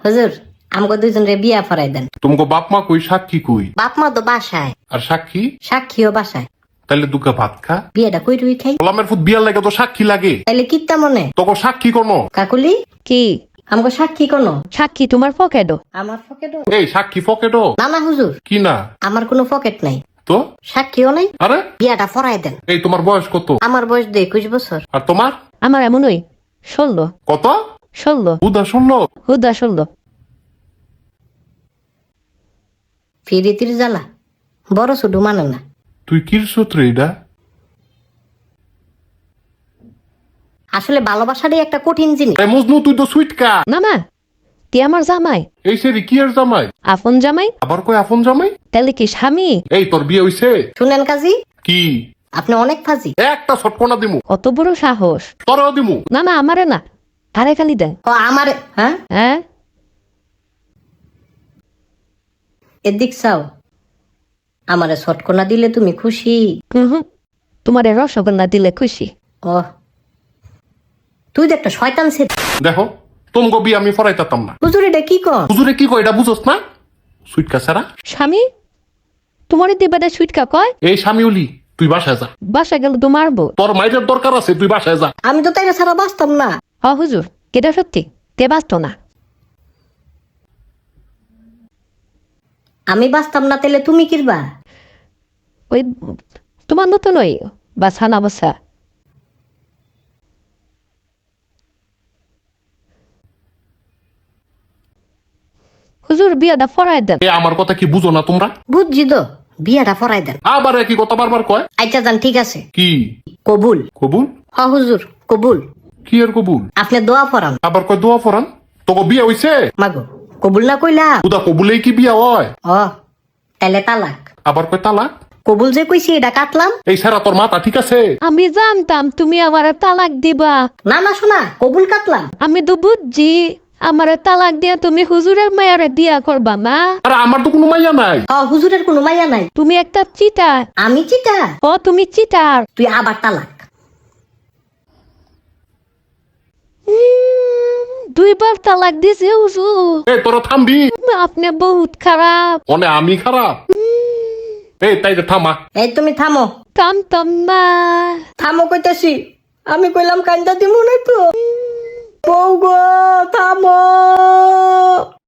হুজুর আমগো দুইজন রে বিয়া পড়াই দেন। তোমাকে বাপ মা কই, সাক্ষী কই? বাপ মা তো বাসায়, আর সাক্ষী? সাক্ষীও বাসায়। তাহলে দুগা ভাত খা। বিয়েটা কই রুই খাই। গোলামের ফুট বিয়ার লাগে তো সাক্ষী লাগে। তাইলে কিত্তা মনে তোকে সাক্ষী কোনো? কাকুলি কি আমগো সাক্ষী কোন? সাক্ষী তোমার পকেটও? আমার পকেটও এই সাক্ষী পকেটও? না না হুজুর, কি না? আমার কোনো পকেট নাই, তো সাক্ষীও নাই। আরে বিয়াটা পড়াই দেন। এই তোমার বয়স কত? আমার বয়স 21 বছর। আর তোমার? আমার এমনই 16 কত? 16 বুধা শুনলো? হুদা 16। ফিরিতির জ্বালা বড় শুধু মানে না। তুই কির সূত্রে এটা? আসলে ভালোবাসারই একটা কঠিন জিনিস। এই মজনু তুই তো সুইটকা। মামা তুই আমার জামাই, এই সেরি কি আর জামাই? আপন জামাই। আবার কই আপন জামাই? তাহলে কি স্বামী? এই তোর বিয়ে হইছে? শুনেন কাজী, কি আপনি অনেক ফাজি। একটা ছটকনা দিমু, কত বড় সাহস! তোরও দিমু। না না আমারে না, আরে খালি দেন। ও আমার হ্যাঁ হ্যাঁ এদিক চাও, আমারে ছটকনা দিলে তুমি খুশি? তোমার রসগোল্লা দিলে খুশি। ও তুই তো একটা শয়তান ছে। দেখো তোমাকে বিয়ে আমি ফরাইতাম না। হুজুর এটা কি কর? হুজুরে কি কয় এটা বুঝোস না? সুইটকা সারা স্বামী তোমারই দিবাদা সুইটকা কয়? এই স্বামীউলি তুই বাসায় যা। বাসা গেল তো মারবো। তোর মাইরের দরকার আছে, তুই বাসায় যা। আমি তো তাইলে ছাড়া বাঁচতাম না। হ হুজুর, কেটা সত্যি, তে বাঁচত না। আমি বাঁচতাম না তাইলে তুমি কিরবা? ওই তোমার মতন ওই বাছা না বাছা। হুজুর বিয়াটা ফরাই দেন। এ আমার কথা কি বুঝো না তোমরা? বুঝছি তো, বিয়াটা পড়াই দেন। আবার একই কথা বারবার কয়। আচ্ছা যান, ঠিক আছে, কি কবুল। কবুল? হ হুজুর কবুল। কি আর কবুল? আপনি দোয়া পড়ান। আবার কয় দোয়া ফরান? তোকে বিয়ে হইছে? মাগো কবুল না কইলা? উদা কবুলেই কি বিয়া হয়? ও তাইলে তালাক। আবার কয় তালাক? কবুল যে কইছি এটা কাটলাম। এই সারা তোর মাথা ঠিক আছে? আমি জানতাম তুমি আমার তালাক দিবা। না না শোনা, কবুল কাটলাম। আমি তো বুঝছি আমার তালাক দিয়া তুমি হুজুরের মায়ারে দিয়া করবা মা। আরে আমার তো কোনো মাইয়া নাই। হুজুরের কোনো মাইয়া নাই। তুমি একটা চিটার। আমি চিটা? ও তুমি চিটার। তুই আবার তালাক। 2 বার তালাক দিছে হুজুর। এই তোরা থামবি? আপনি বহুত খারাপ। অনে আমি খারাপ? এই তাই থামা। এই তুমি থামো। কামতাম না। থামো কইতাছি। আমি কইলাম কান্দা দিমু না তো। বউ গো থামো।